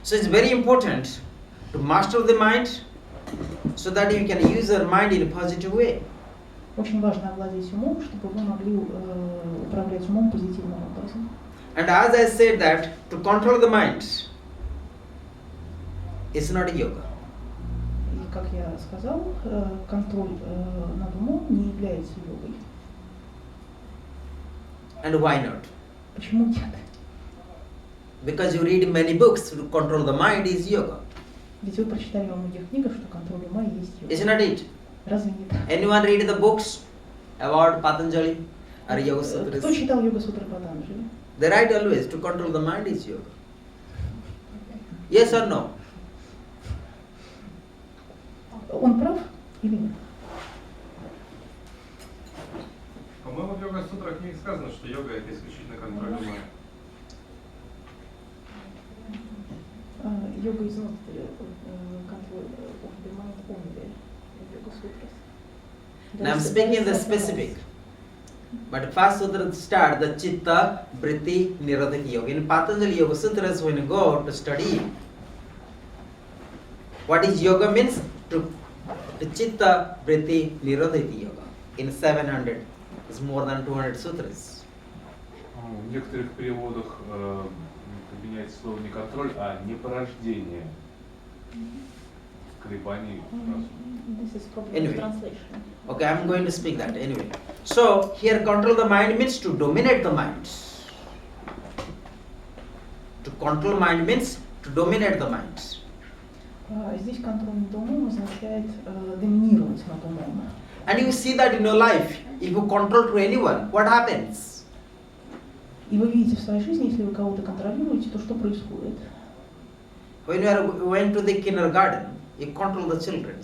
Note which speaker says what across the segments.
Speaker 1: So it's very important to master the mind so that you can use your mind in a positive way.
Speaker 2: Очень важно овладеть умом, чтобы вы могли управлять умом позитивным образом.
Speaker 1: And as I said that to control the mind is not a yoga.
Speaker 2: И как я сказал, контроль над умом не является йогой.
Speaker 1: And why not?
Speaker 2: Почему нет?
Speaker 1: Because you read many books, to control the mind is yoga.
Speaker 2: Ведь вы прочитали во многих книгах, что контроль ума есть йога.
Speaker 1: Isn't it it?
Speaker 2: Разве не так?
Speaker 1: Anyone read the books about Patanjali or Yoga Sutras?
Speaker 2: Кто читал йога-сутры Патанджали?
Speaker 1: They write always to control the mind is yoga. Yes or no?
Speaker 2: Он прав или нет?
Speaker 3: По-моему, в йога-сутрах не сказано, что йога это исключительно контроль ума.
Speaker 2: Yoga is not control of the mind only in Yoga Sutras.
Speaker 1: Now I'm speaking in the specific. But first sutra start the chitta, vritti, nirodhaki yoga. In Patanjali Yoga Sutras, when you go to study, what is yoga means? To chitta, vritti, nirodhaki yoga. In 700, it's more than 200 sutras.
Speaker 4: В некоторых переводах применяется слово не контроль, а не порождение колебаний.
Speaker 2: This is probably
Speaker 1: Anyway.
Speaker 2: translation.
Speaker 1: Okay, I'm going to speak that anyway. So here control the mind means to dominate the mind. To control mind means to dominate the mind.
Speaker 2: Здесь контроль над умом означает доминировать над умом.
Speaker 1: And you see that in your life, if you control to anyone, what happens?
Speaker 2: И вы видите в своей жизни, если вы кого-то контролируете, то что происходит?
Speaker 1: When you went to the kindergarten, you control the children.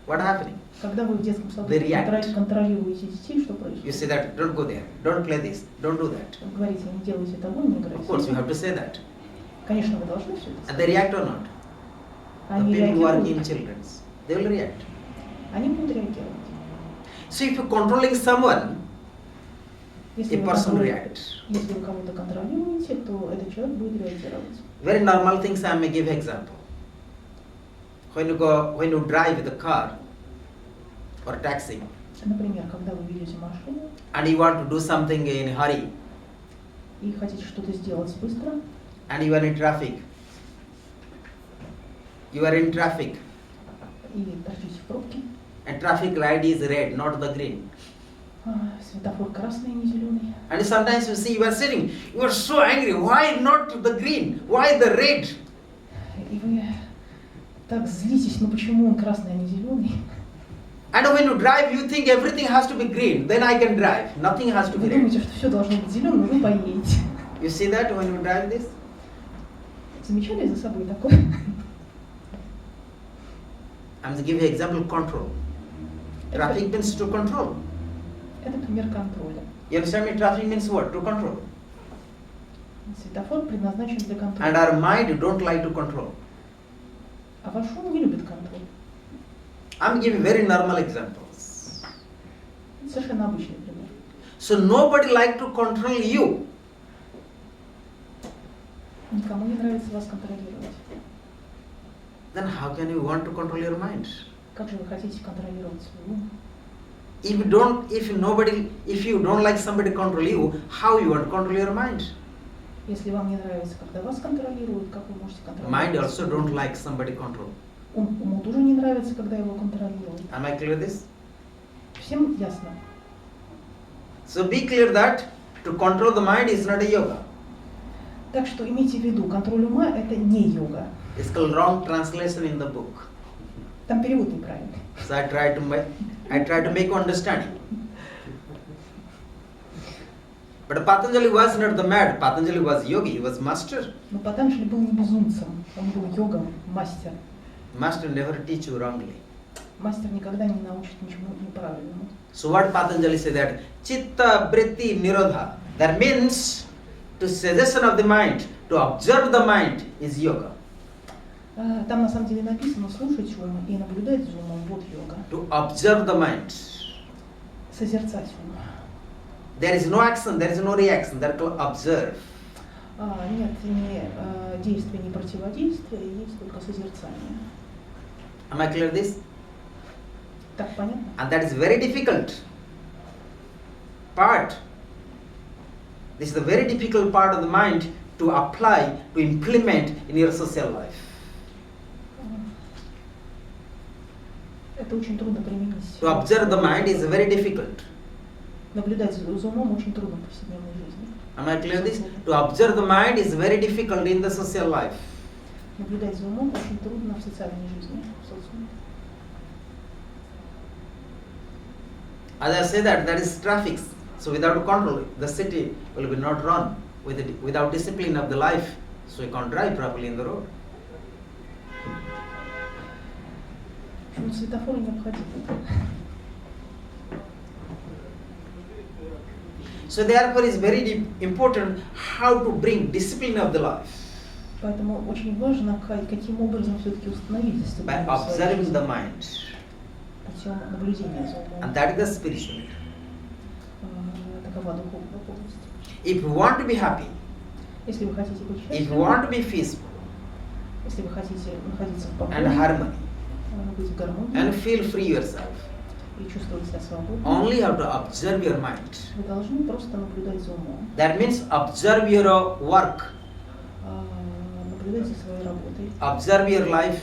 Speaker 1: What happening?
Speaker 2: Когда вы в детском саду
Speaker 1: They react.
Speaker 2: контролируете детей, что
Speaker 1: You
Speaker 2: происходит?
Speaker 1: say that, don't go there, don't play this, don't do that.
Speaker 2: Вы говорите, не делайте того, не
Speaker 1: Of course, you
Speaker 2: играйте.
Speaker 1: have to say that.
Speaker 2: Конечно, вы должны все
Speaker 1: And
Speaker 2: это
Speaker 1: they
Speaker 2: сказать.
Speaker 1: react or not? The
Speaker 2: Они
Speaker 1: people who are in
Speaker 2: реагируют.
Speaker 1: children, they will react.
Speaker 2: Они будут реагировать.
Speaker 1: So if you're controlling someone,
Speaker 2: Если
Speaker 1: a
Speaker 2: вы
Speaker 1: person
Speaker 2: контроль-
Speaker 1: reacts.
Speaker 2: Если вы кого-то контролируете, то этот человек будет реагировать.
Speaker 1: Very normal things I may give example. When you drive the car or taxi
Speaker 2: Например, когда вы ведете машину
Speaker 1: and you want to do something in a hurry
Speaker 2: и хотите что-то сделать быстро,
Speaker 1: and you are in traffic. You are in traffic
Speaker 2: и торчите в пробке,
Speaker 1: and traffic light is red, not the green.
Speaker 2: Светофор красный, а не зеленый.
Speaker 1: And sometimes you see you are sitting, you are so angry. Why not the green? Why the red?
Speaker 2: И вы так злитесь, ну почему он красный, а не зеленый?
Speaker 1: And when you drive, you think everything has to be green. Then I can drive. Nothing has to be
Speaker 2: Вы
Speaker 1: red.
Speaker 2: думаете, что все должно быть зеленым, вы поедете.
Speaker 1: You see that when you drive this?
Speaker 2: Замечали за собой такое?
Speaker 1: I'm going to give you example control. Traffic means to control.
Speaker 2: Это пример контроля.
Speaker 1: You understand me? Traffic means what? To control.
Speaker 2: Светофор предназначен для
Speaker 1: And
Speaker 2: контроля.
Speaker 1: our mind don't like to control.
Speaker 2: А ваш ум не любит контроль.
Speaker 1: I'm giving very normal examples.
Speaker 2: Это совершенно обычный пример.
Speaker 1: So nobody like to control you.
Speaker 2: Никому не нравится вас контролировать.
Speaker 1: Then how can you want to control your mind?
Speaker 2: Как же вы хотите контролировать свой ум?
Speaker 1: If you don't like somebody to control you, how you want to control your mind?
Speaker 2: Если вам не нравится, когда вас контролируют, как вы можете контролировать?
Speaker 1: Mind also don't like somebody control.
Speaker 2: Уму тоже не нравится, когда его контролируют.
Speaker 1: Am I clear this?
Speaker 2: Всем ясно.
Speaker 1: So be clear that to control the mind is not a yoga.
Speaker 2: Так что имейте в виду, контроль ума – это не йога.
Speaker 1: It's called wrong translation in the book.
Speaker 2: Там перевод неправильный.
Speaker 1: So I try to make you understanding. But Patanjali was not the mad. Patanjali was yogi. He was master.
Speaker 2: Но Патанджали был не безумцем, он был йогом, мастер.
Speaker 1: Master never teach you wrongly.
Speaker 2: Мастер никогда не научит ничему неправильному.
Speaker 1: So what Patanjali said that chitta vritti nirodha. That means to suggestion of the mind, to observe the mind is yoga.
Speaker 2: Там на самом деле написано слушать ум и наблюдать за умом, вот йога.
Speaker 1: To observe the mind.
Speaker 2: Созерцать ум.
Speaker 1: There is no action, there is no reaction. That to observe.
Speaker 2: Нет ни действия, ни противодействия, есть только созерцание.
Speaker 1: Am I clear this?
Speaker 2: Так понятно?
Speaker 1: And that is very difficult part. This is the very difficult part of the mind to apply, to implement in your social life.
Speaker 2: Это очень трудно применить.
Speaker 1: To observe the mind is very difficult.
Speaker 2: Наблюдать за умом очень трудно в повседневной жизни.
Speaker 1: Am I clear this? To observe the mind is very difficult in the social life.
Speaker 2: Наблюдать за умом очень трудно в социальной жизни, в социуме.
Speaker 1: As I say that is traffic. So without control, the city will be not run without discipline of the life. So you can't drive properly in the road.
Speaker 2: Почему светофоры необходимы?
Speaker 1: So therefore it's very important how to bring discipline of the life.
Speaker 2: Поэтому очень важно, каким образом все-таки установить
Speaker 1: By
Speaker 2: дисциплину в своей
Speaker 1: observing
Speaker 2: жизни,
Speaker 1: the mind.
Speaker 2: путем наблюдения за умом.
Speaker 1: And that is the spirituality.
Speaker 2: Такова духовная полость.
Speaker 1: If you want to be happy,
Speaker 2: Если вы хотите быть
Speaker 1: if you
Speaker 2: счастливы,
Speaker 1: want to be peaceful
Speaker 2: если вы хотите находиться в покое,
Speaker 1: and harmony
Speaker 2: быть в гармонии
Speaker 1: and feel free yourself,
Speaker 2: и чувствовать себя свободным,
Speaker 1: only have to observe your mind.
Speaker 2: вы должны просто наблюдать за умом,
Speaker 1: That means observe your work,
Speaker 2: наблюдать за своей работой,
Speaker 1: observe your life,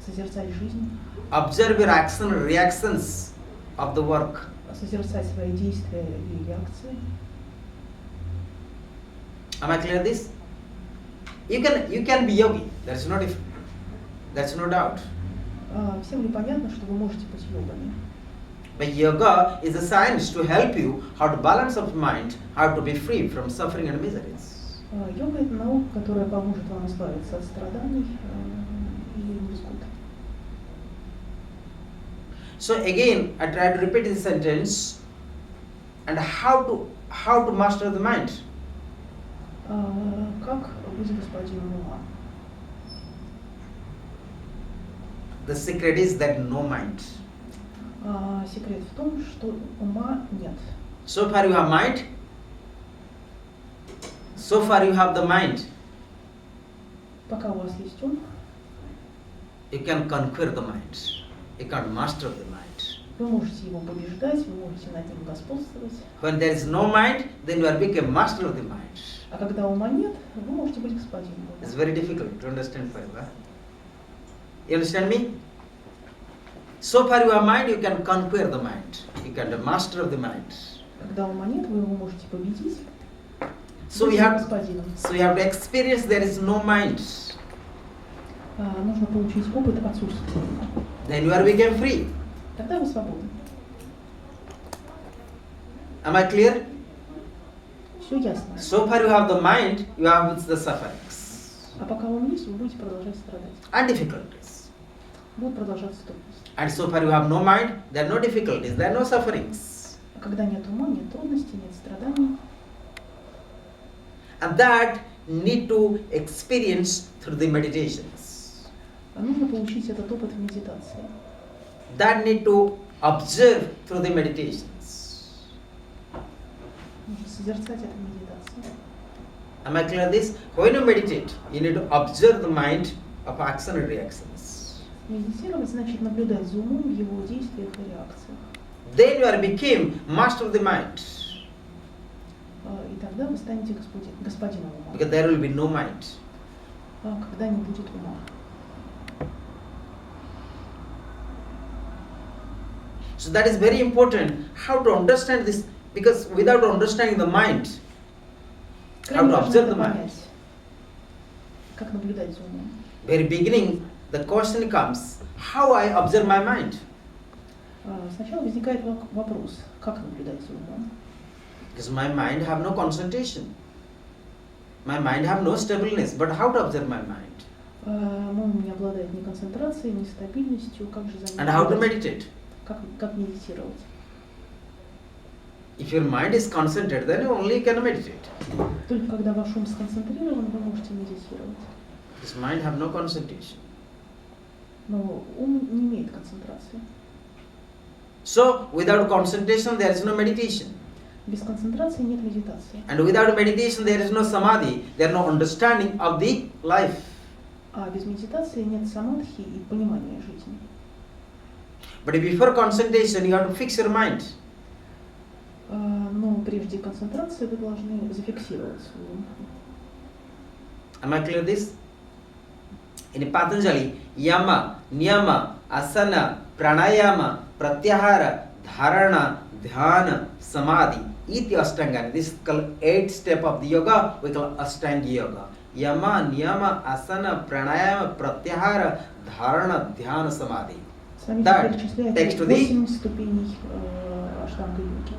Speaker 2: созерцать жизнь,
Speaker 1: observe your action and reactions of the work.
Speaker 2: созерцать свои действия и реакции.
Speaker 1: Am I clear this? You can be yogi. That's no doubt.
Speaker 2: Всем ли понятно, что вы можете быть йогами?
Speaker 1: But yoga is a science to help you how to balance of mind, how to be free from suffering and miseries.
Speaker 2: Йога – это наука, которая поможет вам избавиться от страданий и невзгод.
Speaker 1: So again, I try to repeat this sentence. And how to master the mind?
Speaker 2: Как быть господином ума?
Speaker 1: The secret is that no mind.
Speaker 2: Секрет в том, что ума нет.
Speaker 1: So far you have mind. So far you have the mind.
Speaker 2: Пока у вас есть ум,
Speaker 1: You can conquer the mind. You can master the mind.
Speaker 2: вы можете его побеждать, вы можете над ним господствовать.
Speaker 1: When there is no mind, then you are become master of the mind.
Speaker 2: А когда ума нет, вы можете быть господином.
Speaker 1: It's very difficult to understand for you. Huh? You understand me? So far you have mind, you can conquer the mind. You can be master of the mind.
Speaker 2: Когда ума нет, вы его можете победить.
Speaker 1: So we have to experience there is no mind.
Speaker 2: Нужно получить опыт отсутствия.
Speaker 1: Then you are become free.
Speaker 2: Тогда вы свободны.
Speaker 1: Am I clear?
Speaker 2: Все ясно.
Speaker 1: So far you have the mind, you have the sufferings
Speaker 2: А пока ум есть, вы будете продолжать страдать.
Speaker 1: and difficulties.
Speaker 2: Будут продолжаться трудности.
Speaker 1: And so far you have no mind, there are no difficulties, there are no sufferings.
Speaker 2: А когда нет ума, нет трудностей, нет страданий.
Speaker 1: And that need to experience through the meditations.
Speaker 2: А нужно получить этот опыт в медитации.
Speaker 1: That need to observe through the meditations.
Speaker 2: Нужно созерцать это в медитации.
Speaker 1: Am I clear this? When you meditate, you need to observe the mind of action and reactions.
Speaker 2: Медитировать значит наблюдать за умом в его действиях и реакциях.
Speaker 1: Then you are became master of the mind.
Speaker 2: И тогда вы станете господином ума.
Speaker 1: Because there will be no mind.
Speaker 2: Когда не будет ума.
Speaker 1: So that is very important. How to understand this? Because without understanding the mind, how to observe the mind.
Speaker 2: Как наблюдать за умом.
Speaker 1: Very beginning, the question comes: how I observe my mind?
Speaker 2: Сначала возникает вопрос, как наблюдать за умом.
Speaker 1: Because my mind have no concentration. My mind have no stableness. But how to observe my mind?
Speaker 2: Мой ум не обладает ни концентрацией, ни стабильностью. Как же за ним?
Speaker 1: And how to meditate?
Speaker 2: Как медитировать?
Speaker 1: If your mind is concentrated, then you only can meditate.
Speaker 2: Только когда ваш ум сконцентрирован, вы можете медитировать.
Speaker 1: Because mind have no concentration.
Speaker 2: Но ум не имеет концентрации.
Speaker 1: So without concentration, there is no meditation.
Speaker 2: Без концентрации нет медитации.
Speaker 1: And without meditation there is no samadhi, there is no understanding of the life.
Speaker 2: А без медитации нет самадхи и понимания жизни.
Speaker 1: But before concentration you have to fix your mind.
Speaker 2: Но прежде концентрации вы должны зафиксировать свой ум.
Speaker 1: Am I clear this? In Patanjali, yama, niyama, asana, pranayama, pratyahara, dharana, dhyana, samadhi, iti ashtanga. This is called 8 step of the yoga. We call ashtanga yoga. Yama, niyama, asana, pranayama, pratyahara, dharana, dhyana, samadhi.
Speaker 2: С вами
Speaker 1: That
Speaker 2: перечисляется
Speaker 1: takes to the
Speaker 2: 8 ступеней аштанга-йоги.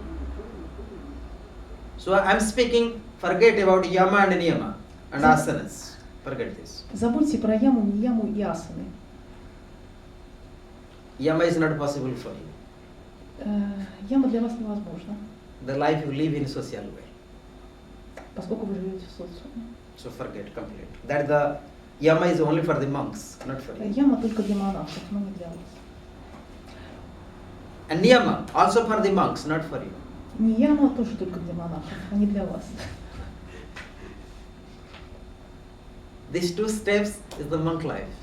Speaker 1: So I'm speaking, forget about yama and niyama and asanas. Forget this.
Speaker 2: Забудьте про яму, нияму и асаны.
Speaker 1: Yama is not possible for you.
Speaker 2: Яма для вас невозможна,
Speaker 1: The life you live in social way.
Speaker 2: поскольку вы живете в социуме.
Speaker 1: So forget completely. That the yama is only for the monks, not for you.
Speaker 2: Яма только для монахов, но не для вас.
Speaker 1: And niyama also for the monks, not for you.
Speaker 2: Нияма тоже только для монахов, а не для вас.
Speaker 1: These 2 steps is the monk life.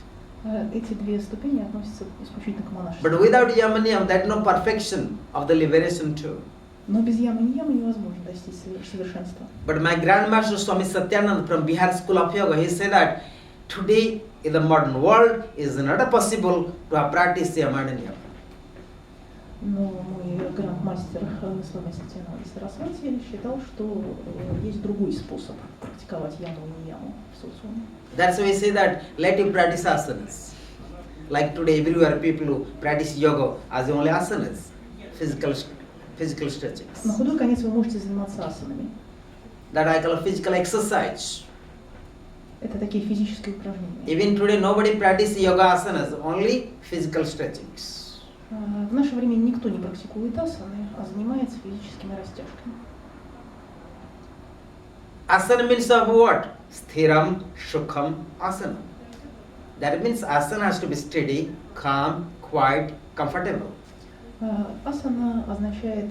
Speaker 2: Эти 2 ступени относятся исключительно к монашеству.
Speaker 1: But without yama niyam, that no perfection of the liberation too.
Speaker 2: Но без ямы и ниямы невозможно достичь совершенства.
Speaker 1: But my grandmaster Swami Satyananda from Bihar School of Yoga, he said that today in the modern world is not possible to practice yama and niyama.
Speaker 2: Но мой гранд-мастер Свами Самарпанандой Сарасвати считал, что есть другой способ практиковать яму и нияму в социуме.
Speaker 1: That's why we say that let you practice asanas. Like today, everywhere people who practice yoga as only asanas, physical stretchings.
Speaker 2: На худой конец вы можете заниматься асанами.
Speaker 1: That I call physical exercise.
Speaker 2: Это такие физические упражнения.
Speaker 1: Even today, nobody practices yoga asanas, only physical stretchings.
Speaker 2: В наше время никто не практикует асаны, а занимается физическими растяжками.
Speaker 1: Asana means of what? Sthiram, Shukham, asana. That means asana has to be steady, calm, quiet, comfortable.
Speaker 2: Асана означает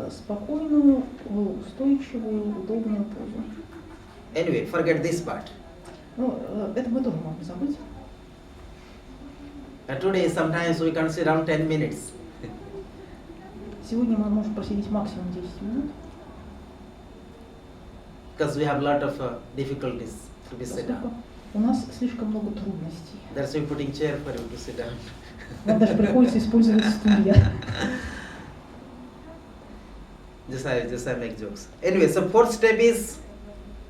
Speaker 2: спокойную, устойчивую, удобную позу.
Speaker 1: Anyway, forget this part.
Speaker 2: Ну, это мы тоже можем забыть.
Speaker 1: Today, sometimes we can sit down 10 minutes.
Speaker 2: Сегодня мы можем просидеть максимум 10 минут.
Speaker 1: Because we have a lot of difficulties to be sit
Speaker 2: Поскольку
Speaker 1: down.
Speaker 2: у нас слишком много трудностей.
Speaker 1: That's why we're putting chair for you to sit down.
Speaker 2: Нам даже приходится использовать стулья.
Speaker 1: Just I make jokes. Anyway, so 4th step is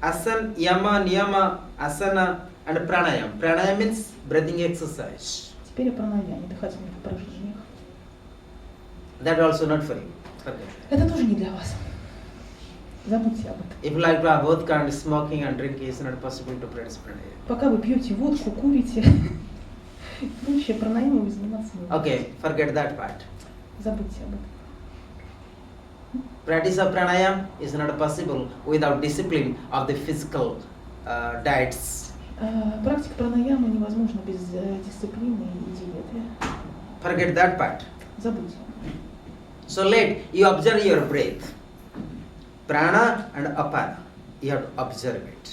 Speaker 1: asana, yama, niyama, asana, and pranayam. Pranayam means breathing exercise.
Speaker 2: Теперь о пранаяме, дыхательных упражнениях.
Speaker 1: That also not for you. Forget.
Speaker 2: Это тоже не для вас. Забудьте об этом.
Speaker 1: If you like to have both kind of smoking and drinking, it's not possible to practice pranayam.
Speaker 2: Пока вы пьете водку, курите, вообще пранаямой вы заниматься не будете.
Speaker 1: Okay, forget that part.
Speaker 2: Забудьте об этом.
Speaker 1: Practice of pranayam is not possible without discipline of the physical diets.
Speaker 2: Практика пранаямы невозможна без дисциплины и диеты.
Speaker 1: Forget that part.
Speaker 2: Забудьте.
Speaker 1: So let you observe your breath. Prana and apana. You have to observe it.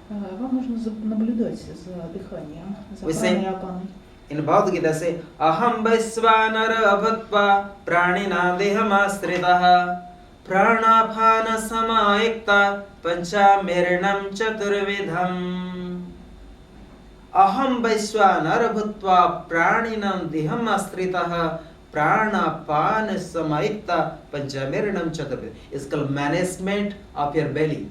Speaker 2: Вам нужно наблюдать за дыханием, за
Speaker 1: We
Speaker 2: праной
Speaker 1: say-
Speaker 2: и апаной.
Speaker 1: In Bhagavad Gita say, Aham Vaisvanara Bhatva Pranina Dehamasritaha Pranapana Samayikta Panchamirnam Chaturvidham. Aham Vaisvanara Bhatva Praninam Dehamasritaha Pranapana Samayikta Panchamirnam Chaturvidham. It's called management of your belly.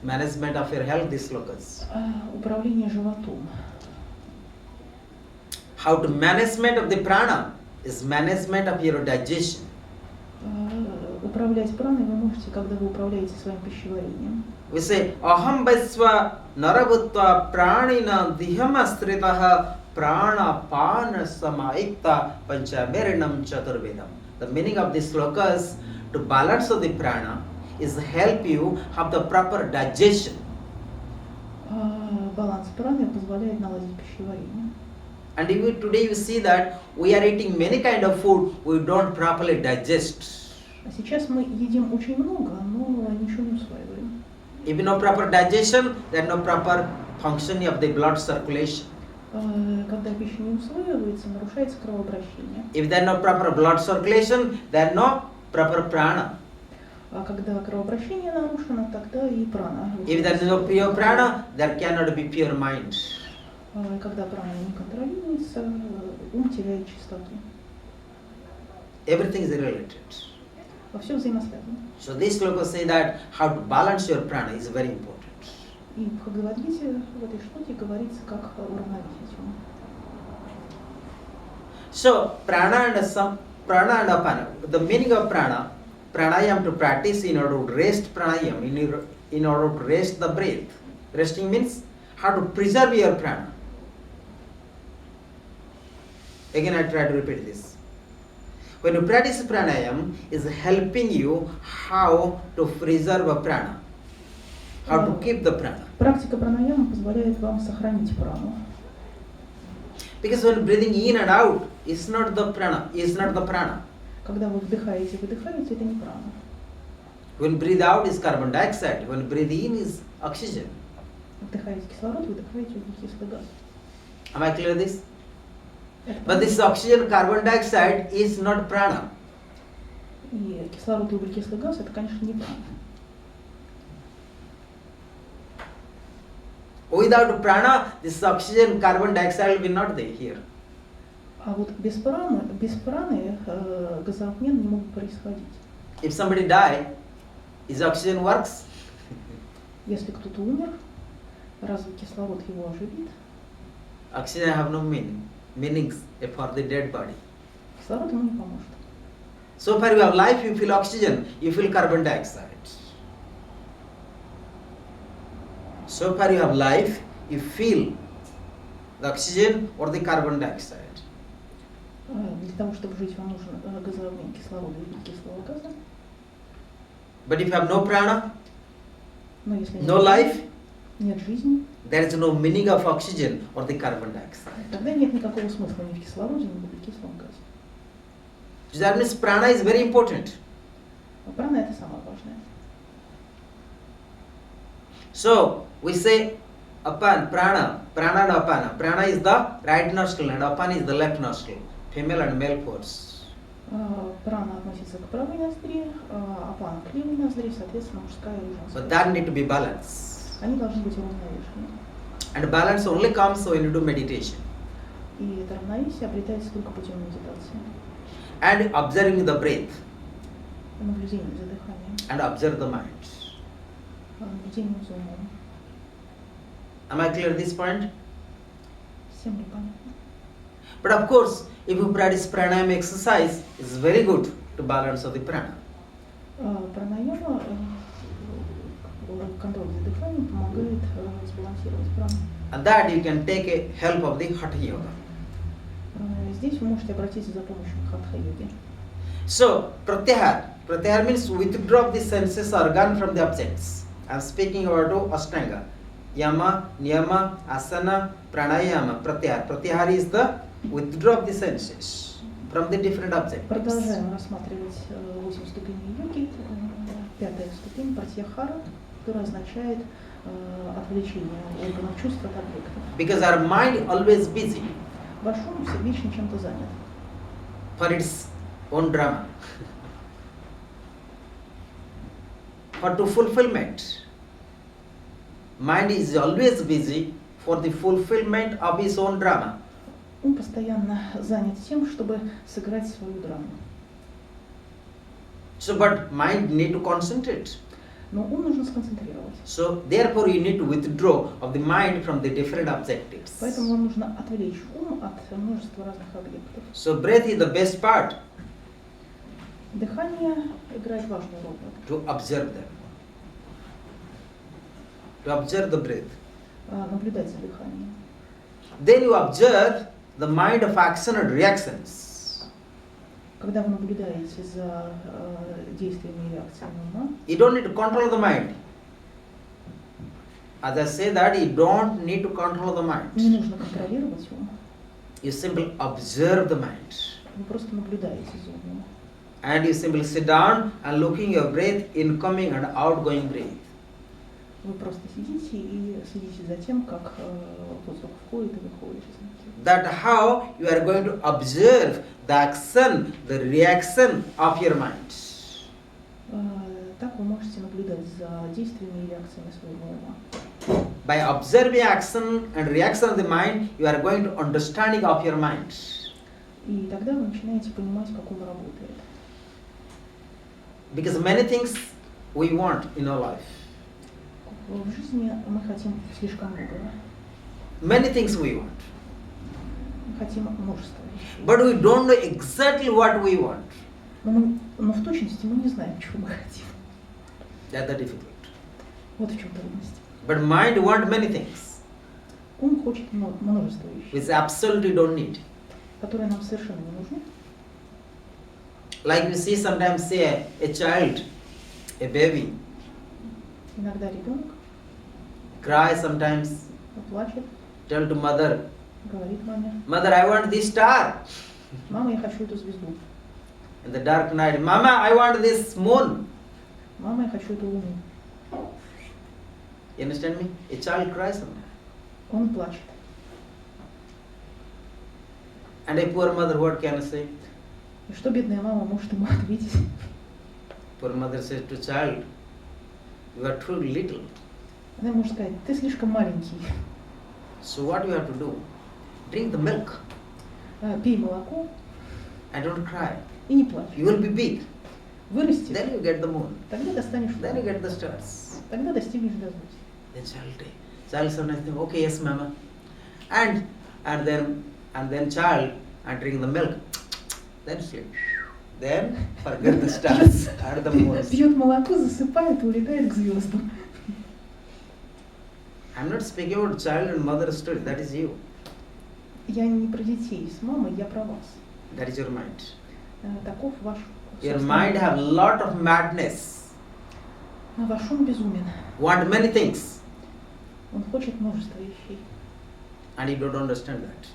Speaker 1: Management of your health, these slokas.
Speaker 2: Управление животом.
Speaker 1: How to management of the prana is management of your digestion.
Speaker 2: Управлять праной вы можете, когда вы управляете своим пищеварением.
Speaker 1: We say aham vaisva narabhutva pranina dihamasritaha prana pana samayikta panchamirinam chaturvedam. The meaning of this slokas to balance of the prana is help you have the proper digestion.
Speaker 2: Баланс праны позволяет наладить пищеварение.
Speaker 1: And today you see that we are eating many kind of food we don't properly digest.
Speaker 2: А сейчас мы едим очень много, но ничего не усваиваем.
Speaker 1: If no proper digestion, then no proper functioning of the blood circulation.
Speaker 2: Когда пища не усваивается, нарушается кровообращение.
Speaker 1: If there no proper blood circulation, then no proper prana.
Speaker 2: А когда кровообращение нарушено, тогда и прана.
Speaker 1: If there is no pure prana, there cannot be pure mind.
Speaker 2: Когда прана не контролируется, ум теряет чистоту.
Speaker 1: Everything is related.
Speaker 2: Все взаимосвязано.
Speaker 1: So this sloka say that how to balance your prana is very important.
Speaker 2: И в Бхагавадгите в этой штуке говорится, как уравновесить ум.
Speaker 1: So prana and apana. The meaning of prana, pranayam to practice in order to rest pranayam, in order to rest the breath. Resting means how to preserve your prana. Again I try to repeat this. When you practice pranayam, is helping you how to preserve a prana, how to keep the prana.
Speaker 2: Практика пранаяма позволяет вам сохранить прану.
Speaker 1: Because when breathing in and out is not the prana,
Speaker 2: Когда вы вдыхаете и выдыхаете, это не прана.
Speaker 1: When breathe out is carbon dioxide, when breathe in is oxygen.
Speaker 2: Вдыхаете кислород, выдыхаете углекислый газ.
Speaker 1: Am I clear this? But this oxygen, carbon dioxide is not prana.
Speaker 2: И кислород и углекислый газ это, конечно, не прана.
Speaker 1: Without prana, this oxygen, carbon dioxide will not be here.
Speaker 2: А вот без праны газообмен не может происходить.
Speaker 1: If somebody die, is oxygen works?
Speaker 2: Если кто-то умер, разве кислород его оживит?
Speaker 1: Oxygen have no meanings for the dead body.
Speaker 2: Кислород ему не поможет.
Speaker 1: So far you have life, you feel oxygen, you feel carbon dioxide. So far you have life, you feel the oxygen or the carbon dioxide.
Speaker 2: Для того, чтобы жить, вам нужен газообмен кислорода и углекислого газа.
Speaker 1: But if you have no prana,
Speaker 2: Но если
Speaker 1: no life,
Speaker 2: нет жизни,
Speaker 1: there is no meaning of oxygen or the carbon dioxide.
Speaker 2: тогда нет никакого смысла ни в кислороде, ни в углекислом газе.
Speaker 1: So that means prana is very important.
Speaker 2: А прана это самое важное.
Speaker 1: So we say apan, prana and apana. Prana is the right nostril and apana is the left nostril. Female and male force.
Speaker 2: Прана относится к правой ноздри, а апана к левой ноздри, соответственно, мужская и женская.
Speaker 1: But that need to be balanced.
Speaker 2: Они должны быть уравновешены.
Speaker 1: And balance only comes when you do meditation.
Speaker 2: И это равновесие обретается только путем медитации.
Speaker 1: And observing the breath.
Speaker 2: Наблюдением за дыханием.
Speaker 1: And observe the mind.
Speaker 2: Наблюдением за умом.
Speaker 1: Am I clear at this point?
Speaker 2: Всем ли понятно?
Speaker 1: But of course, if you practice pranayama exercise, it's very good to balance of the prana.
Speaker 2: Пранаяма, контроль за дыханием помогает сбалансировать прану.
Speaker 1: And that you can take a help of the hatha yoga.
Speaker 2: Здесь вы можете обратиться за помощью хатха-йоги.
Speaker 1: So, pratyahar. Pratyahar means withdraw the senses organ from the objects. I am speaking about Ashtanga. Yama, Niyama, Asana, Pranayama, Pratyahar. Pratyahar is the withdraw the senses from the different objects.
Speaker 2: Продолжаем рассматривать 8 ступеней йоги. Пятая ступень пратьяхара, которая означает отвлечение органов чувств от объектов.
Speaker 1: Because our mind always busy
Speaker 2: Ваш ум вечно чем-то занят.
Speaker 1: for its own drama. For to fulfillment. Mind is always busy for the fulfillment of his own drama.
Speaker 2: Ум постоянно занят тем, чтобы сыграть свою драму.
Speaker 1: So, but mind need to concentrate.
Speaker 2: Но ум нужно сконцентрировать.
Speaker 1: So, therefore, you need to withdraw of the mind from the different objectives.
Speaker 2: Поэтому вам нужно отвлечь ум от множества разных объектов.
Speaker 1: So, breath is the best part
Speaker 2: Дыхание играет важную роль.
Speaker 1: to observe them. To observe the breath.
Speaker 2: Наблюдать за дыханием.
Speaker 1: Then you observe the mind of action and reactions.
Speaker 2: Когда вы наблюдаете за действиями и реакциями ума,
Speaker 1: You don't need to control the mind. As I say that, you don't need to control the
Speaker 2: не
Speaker 1: mind.
Speaker 2: нужно контролировать ум.
Speaker 1: You simply observe the mind.
Speaker 2: Вы просто наблюдаете за умом.
Speaker 1: and you simply sit down and looking your breath, incoming and outgoing breath.
Speaker 2: Вы просто сидите и следите за тем, как воздух входит и выходит из ноги.
Speaker 1: That how you are going to observe the action, the reaction of your mind.
Speaker 2: Так вы можете наблюдать за действиями и реакциями своего ума.
Speaker 1: By observing action and reaction of the mind, you are going to understanding of your mind.
Speaker 2: И тогда вы начинаете понимать, как ум работает.
Speaker 1: Because many things we want in our life.
Speaker 2: В жизни мы хотим слишком многого.
Speaker 1: Many things we want.
Speaker 2: Мы хотим множество вещей.
Speaker 1: But we don't know exactly what we want.
Speaker 2: Но в точности мы не знаем, чего мы хотим.
Speaker 1: That's the difficult.
Speaker 2: Вот в чем трудность.
Speaker 1: But mind want many things,
Speaker 2: Ум хочет множество вещей,
Speaker 1: which absolutely don't need.
Speaker 2: которые нам совершенно не нужны.
Speaker 1: Like we see sometimes say a child, a baby,
Speaker 2: Иногда ребенок
Speaker 1: cry sometimes,
Speaker 2: плачет,
Speaker 1: tell to mother,
Speaker 2: говорит маме:
Speaker 1: Mother, I want this star.
Speaker 2: мама, я хочу эту звезду.
Speaker 1: In the dark night, Mama, I want this moon.
Speaker 2: Мама, я хочу эту луну.
Speaker 1: You understand me? A child cries sometimes.
Speaker 2: Он плачет.
Speaker 1: And a poor mother, what can I say?
Speaker 2: И что бедная мама может ему ответить?
Speaker 1: Poor mother says to child, you are too little.
Speaker 2: Она может сказать: ты слишком маленький.
Speaker 1: So what you have to do? Drink the milk
Speaker 2: Пей молоко
Speaker 1: and don't cry.
Speaker 2: и не плачь.
Speaker 1: You will be big.
Speaker 2: Вырастешь,
Speaker 1: Then you get the moon.
Speaker 2: тогда достанешь
Speaker 1: Then you
Speaker 2: луну.
Speaker 1: get the stars.
Speaker 2: Тогда достигнешь звезды.
Speaker 1: The child sometimes think, okay, yes, mama. And then child and drink the milk. Then sleep. Then forget the stars or the moons.
Speaker 2: Пьет молоко, засыпает и улетает к звездам.
Speaker 1: I'm not speaking about child and mother story. That is you.
Speaker 2: Я не про детей с мамой, я про вас.
Speaker 1: That is your mind.
Speaker 2: Таков ваш
Speaker 1: Your mind have lot of madness.
Speaker 2: Ваш ум безумен.
Speaker 1: Want many things.
Speaker 2: Он хочет множество вещей.
Speaker 1: And you don't understand that.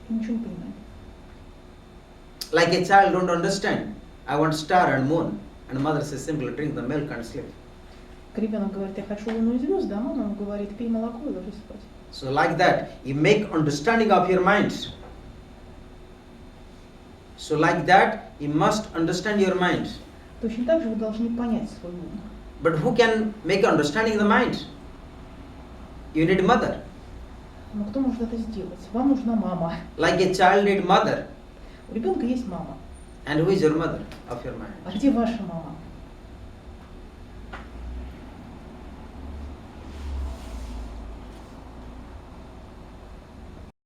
Speaker 2: И ничего не понимает.
Speaker 1: Like a child don't understand. I want star and moon. And mother says simply drink the milk and sleep.
Speaker 2: Ребенок говорит: я хочу луну и звезды, а мама ему говорит: пей молоко и ложись спать.
Speaker 1: So like that, you make understanding of your mind. So like that, you must understand your mind.
Speaker 2: Точно так же вы должны понять свой ум.
Speaker 1: But who can make understanding the mind? You need mother.
Speaker 2: Но кто может это сделать? Вам нужна мама.
Speaker 1: Like a child need mother.
Speaker 2: У ребенка есть мама.
Speaker 1: And who is your mother of your
Speaker 2: А
Speaker 1: mind?
Speaker 2: где ваша мама?